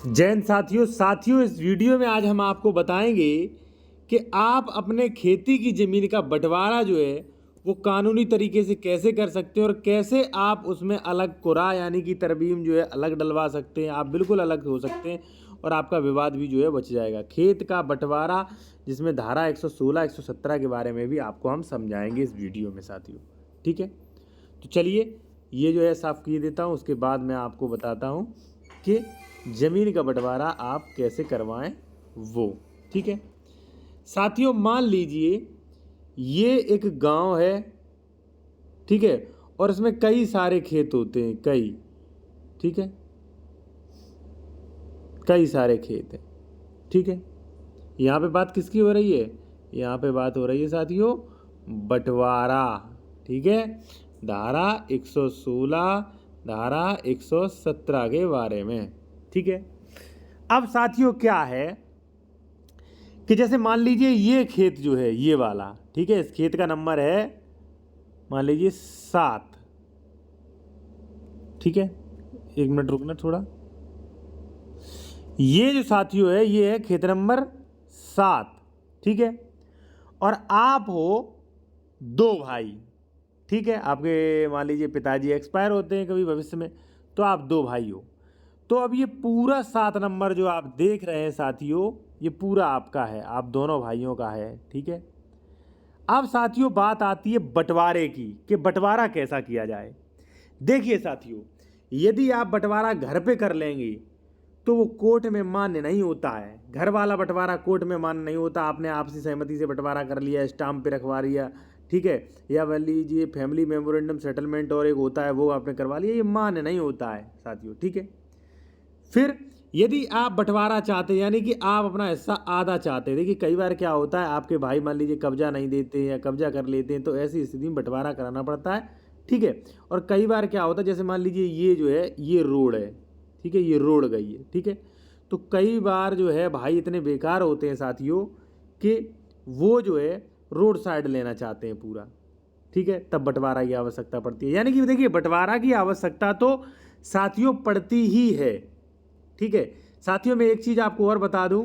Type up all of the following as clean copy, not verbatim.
जैन साथियों इस वीडियो में आज हम आपको बताएंगे कि आप अपने खेती की ज़मीन का बंटवारा जो है वो कानूनी तरीके से कैसे कर सकते हैं और कैसे आप उसमें अलग कुरा यानी कि तरमीम जो है अलग डलवा सकते हैं। आप बिल्कुल अलग हो सकते हैं और आपका विवाद भी जो है बच जाएगा। खेत का बंटवारा जिसमें धारा 116 117 के बारे में भी आपको हम समझाएंगे इस वीडियो में साथियों। ठीक है, तो चलिए ये जो है साफ़ किए देता हूँ, उसके बाद मैं आपको बताता हूँ कि ज़मीन का बंटवारा आप कैसे करवाएं वो। ठीक है साथियों, मान लीजिए ये एक गांव है, ठीक है, और इसमें कई सारे खेत होते हैं, ठीक है, कई सारे खेत हैं। ठीक है, यहाँ पे बात किसकी हो रही है? यहाँ पे बात हो रही है साथियों बंटवारा। ठीक है, धारा 116 धारा 117 के बारे में। ठीक है, अब साथियों क्या है कि जैसे मान लीजिए ये खेत जो है ये वाला, ठीक है, इस खेत का नंबर है मान लीजिए 7। ठीक है, एक मिनट रुकना थोड़ा। ये जो साथियों है ये है खेत नंबर 7। ठीक है, और आप हो 2 भाई। ठीक है, आपके मान लीजिए पिताजी एक्सपायर होते हैं कभी भविष्य में, तो आप 2 भाई हो। तो अब ये पूरा 7 नंबर जो आप देख रहे हैं साथियों ये पूरा आपका है, आप दोनों भाइयों का है। ठीक है, अब साथियों बात आती है बंटवारे की कि बंटवारा कैसा किया जाए। देखिए साथियों, यदि आप बंटवारा घर पे कर लेंगे तो वो कोर्ट में मान्य नहीं होता है। घर वाला बंटवारा कोर्ट में मान्य नहीं होता। आपने आपसी सहमति से बंटवारा कर लिया, स्टाम्प पे रखवा लिया, ठीक है, या मान लीजिए फैमिली मेमोरेंडम सेटलमेंट और एक होता है वो आपने करवा लिया, ये मान्य नहीं होता है साथियों। ठीक है, फिर यदि आप बंटवारा चाहते हैं यानी कि आप अपना हिस्सा आधा चाहते हैं, देखिए कई बार क्या होता है आपके भाई मान लीजिए कब्जा नहीं देते या कब्जा कर लेते हैं, तो ऐसी स्थिति में बंटवारा कराना पड़ता है। ठीक है, और कई बार क्या होता है जैसे मान लीजिए ये जो है ये रोड है, ठीक है, ये रोड गई है। ठीक है, तो कई बार जो है भाई इतने बेकार होते हैं साथियों कि वो जो है रोड साइड लेना चाहते हैं पूरा। ठीक है, तब बंटवारा की आवश्यकता पड़ती है। यानी कि देखिए बंटवारा की आवश्यकता तो साथियों पड़ती ही है। ठीक है साथियों, मैं एक चीज़ आपको और बता दूं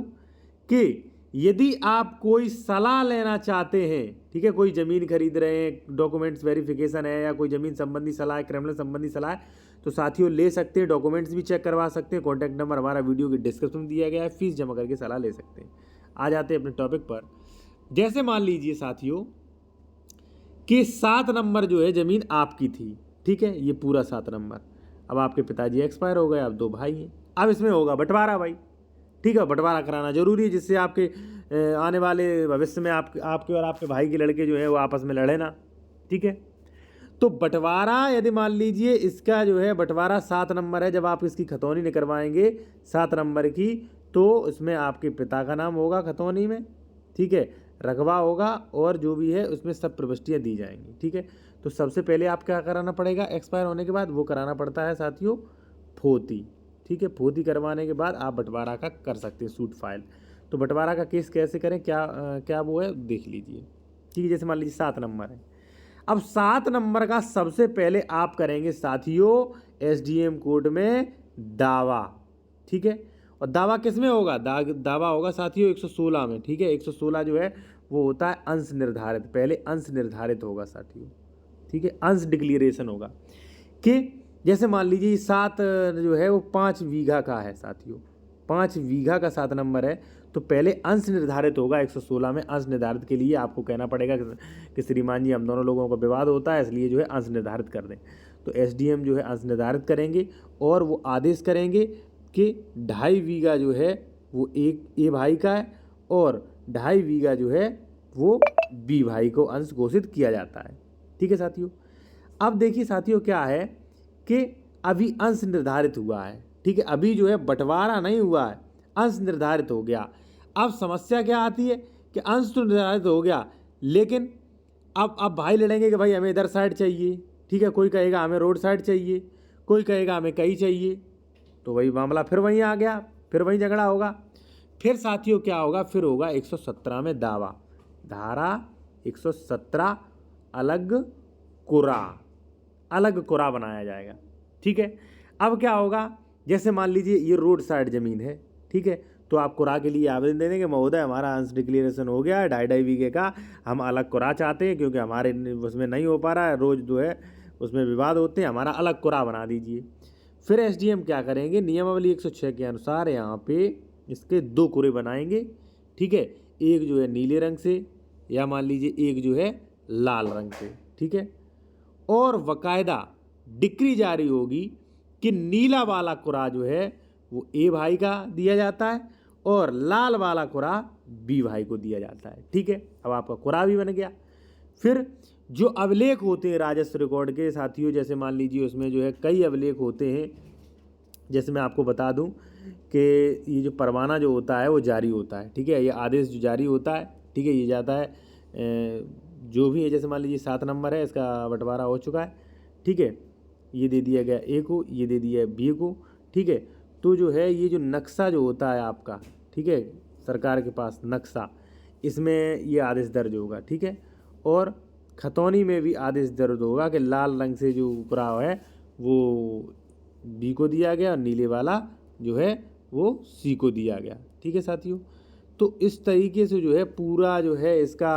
कि यदि आप कोई सलाह लेना चाहते हैं, ठीक है, कोई ज़मीन खरीद रहे हैं, डॉक्यूमेंट्स वेरिफिकेशन है या कोई ज़मीन संबंधी सलाह है, क्रिमिनल संबंधी सलाह है, तो साथियों ले सकते हैं, डॉक्यूमेंट्स भी चेक करवा सकते हैं। कॉन्टैक्ट नंबर हमारा वीडियो के डिस्क्रिप्शन में दिया गया है, फीस जमा करके सलाह ले सकते हैं। आ जाते हैं अपने टॉपिक पर। जैसे मान लीजिए साथियों कि 7 नंबर जो है ज़मीन आपकी थी, ठीक है, ये पूरा 7 नंबर। अब आपके पिताजी एक्सपायर हो गए, आप 2 भाई हैं, अब इसमें होगा बंटवारा भाई। ठीक है, बंटवारा कराना जरूरी है जिससे आपके आने वाले भविष्य में आपके और आपके भाई के लड़के जो है वो आपस में लड़े ना। ठीक है, तो बंटवारा यदि मान लीजिए इसका जो है बंटवारा 7 नंबर है, जब आप इसकी खतौनी निकलवाएंगे 7 नंबर की, तो इसमें आपके पिता का नाम होगा खतौनी में, ठीक है, रकबा होगा और जो भी है उसमें सब प्रविष्टियाँ दी जाएंगी। ठीक है, तो सबसे पहले आप क्या कराना पड़ेगा एक्सपायर होने के बाद? वो कराना पड़ता है साथियों फोती। ठीक है, फोती करवाने के बाद आप बंटवारा का कर सकते हैं सूट फाइल। तो बंटवारा का केस कैसे करें, क्या वो है देख लीजिए। ठीक है, जैसे मान लीजिए 7 नंबर है, अब 7 नंबर का सबसे पहले आप करेंगे साथियों एसडीएम कोर्ट में दावा। ठीक है, और दावा किस में होगा? दावा होगा साथियों 116 में। ठीक है, 116 जो है वो होता है अंश निर्धारित, पहले अंश निर्धारित होगा साथियों। ठीक है, अंश डिक्लेरेशन होगा कि जैसे मान लीजिए 7 जो है वो 5 बीघा का है साथियों, 5 बीघा का 7 नंबर है, तो पहले अंश निर्धारित होगा 116 में। अंश निर्धारित के लिए आपको कहना पड़ेगा कि श्रीमान जी हम दोनों लोगों का विवाद होता है, इसलिए जो है अंश निर्धारित कर दें। तो एसडीएम जो है अंश निर्धारित करेंगे और वो आदेश करेंगे कि 2.5 बीघा जो है वो एक ए भाई का है और 2.5 बीघा जो है वो बी भाई को अंश घोषित किया जाता है। ठीक है साथियों, अब देखिए साथियों क्या है कि अभी अंश निर्धारित हुआ है। ठीक है, अभी जो है बंटवारा नहीं हुआ है, अंश निर्धारित हो गया। अब समस्या क्या आती है कि अंश तो निर्धारित हो गया, लेकिन अब भाई लड़ेंगे कि भाई हमें इधर साइड चाहिए। ठीक है, कोई कहेगा हमें रोड साइड चाहिए, कोई कहेगा हमें कहीं चाहिए, तो वही मामला फिर वहीं आ गया, फिर वहीं झगड़ा होगा। फिर साथियों क्या होगा, फिर होगा 117 में दावा, धारा 117 अलग कुरा, अलग कुरा बनाया जाएगा। ठीक है, अब क्या होगा जैसे मान लीजिए ये रोड साइड ज़मीन है, ठीक है, तो आप कुरा के लिए आवेदन दे देंगे, महोदय हमारा अंश डिक्लेरेशन हो गया है 2.5 बीघे का, हम अलग कुरा चाहते हैं क्योंकि हमारे उसमें नहीं हो पा रहा है, रोज़ जो है उसमें विवाद होते हैं, हमारा अलग कुरा बना दीजिए। फिर एसडीएम क्या करेंगे, नियमावली 106 के अनुसार यहाँ पे इसके 2 कुरे बनाएंगे, ठीक है, एक जो है नीले रंग से या मान लीजिए एक जो है लाल रंग से, ठीक है, और बाकायदा डिक्री जारी होगी कि नीला वाला कुरा जो है वो ए भाई का दिया जाता है और लाल वाला कुरा बी भाई को दिया जाता है, ठीक है। अब आपका कुरा भी बन गया। फिर जो अभिलेख होते हैं राजस्व रिकॉर्ड के साथियों, जैसे मान लीजिए उसमें जो है कई अभिलेख होते हैं, जैसे मैं आपको बता दूं कि ये जो परवाना जो होता है वो जारी होता है, ठीक है, ये आदेश जो जारी होता है, ठीक है, ये जाता है जो भी है, जैसे मान लीजिए 7 नंबर है, इसका बंटवारा हो चुका है, ठीक है, ये दे दिया गया ए को, ये दे दिया बी को, ठीक है। तो जो है ये जो नक्शा जो होता है आपका, ठीक है, सरकार के पास नक्शा, इसमें ये आदेश दर्ज होगा, ठीक है, और खतौनी में भी आदेश दर्ज होगा कि लाल रंग से जो कुरा है वो बी को दिया गया और नीले वाला जो है वो सी को दिया गया, ठीक है साथियों। तो इस तरीके से जो है पूरा जो है इसका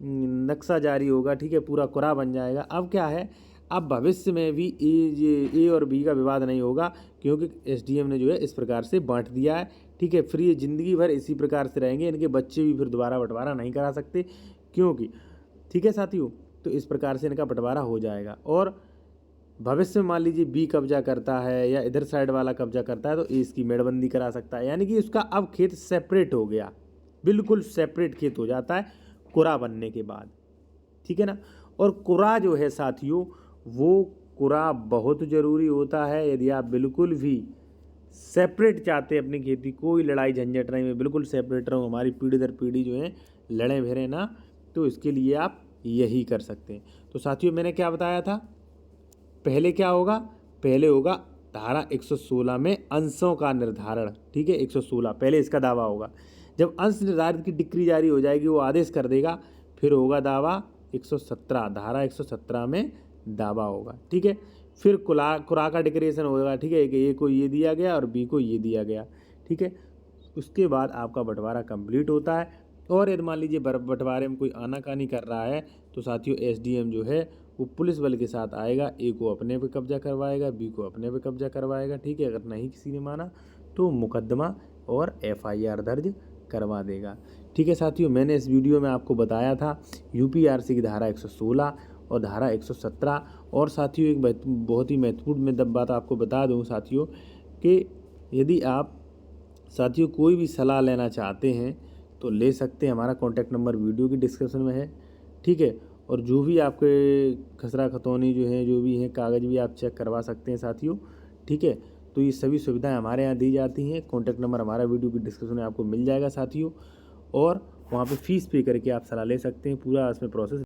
नक्शा जारी होगा, ठीक है, पूरा कुरा बन जाएगा। अब क्या है, अब भविष्य में भी ए और बी का विवाद नहीं होगा क्योंकि एसडीएम ने जो है इस प्रकार से बांट दिया है, ठीक है। फिर ये ज़िंदगी भर इसी प्रकार से रहेंगे, इनके बच्चे भी फिर दोबारा बंटवारा नहीं करा सकते क्योंकि, ठीक है साथियों, तो इस प्रकार से इनका बंटवारा हो जाएगा। और भविष्य में मान लीजिए बी कब्जा करता है या इधर साइड वाला कब्जा करता है तो ए इसकी मेड़बंदी करा सकता है, यानी कि उसका अब खेत सेपरेट हो गया, बिल्कुल सेपरेट खेत हो जाता है कुरा बनने के बाद, ठीक है ना। और कुरा जो है साथियों, वो कुरा बहुत ज़रूरी होता है। यदि आप बिल्कुल भी सेपरेट चाहते हैं अपनी खेती, कोई लड़ाई झंझट नहीं, मैं बिल्कुल सेपरेट रहूँ, हमारी पीढ़ी दर पीढ़ी जो है लड़े भिड़े ना, तो इसके लिए आप यही कर सकते हैं। तो साथियों मैंने क्या बताया था, पहले क्या होगा, पहले होगा धारा 116 में अंशों का निर्धारण, ठीक है, 116 पहले इसका दावा होगा। जब अंश निर्धारित की डिक्री जारी हो जाएगी, वो आदेश कर देगा, फिर होगा दावा 117, धारा 117 में दावा होगा, ठीक है। फिर कुरा का डिक्रेशन होगा, ठीक है, कि ए को ये दिया गया और बी को ये दिया गया, ठीक है। उसके बाद आपका बंटवारा कंप्लीट होता है। और यदि मान लीजिए बंटवारे में कोई आनाकानी कर रहा है तो साथियों एसडीएम जो है वो पुलिस बल के साथ आएगा, ए को अपने पे कब्जा करवाएगा, बी को अपने पे कब्जा करवाएगा, ठीक है। अगर नहीं किसी ने माना तो मुकदमा और एफआईआर दर्ज करवा देगा, ठीक है साथियों। मैंने इस वीडियो में आपको बताया था यूपीआरसी की धारा 116 और धारा 117। और साथियों एक बहुत ही महत्वपूर्ण बात आपको बता दूं साथियों कि यदि आप साथियों कोई भी सलाह लेना चाहते हैं तो ले सकते हैं, हमारा कॉन्टैक्ट नंबर वीडियो की डिस्क्रिप्शन में है, ठीक है। और जो भी आपके खसरा खतौनी जो है, जो भी हैं कागज़ भी आप चेक करवा सकते हैं साथियों, ठीक है। तो ये सभी सुविधाएं हमारे यहाँ दी जाती हैं। कॉन्टैक्ट नंबर हमारा वीडियो की डिस्क्रिप्शन में आपको मिल जाएगा साथियों, और वहाँ पे फ़ीस पे करके आप सलाह ले सकते हैं, पूरा इसमें प्रोसेस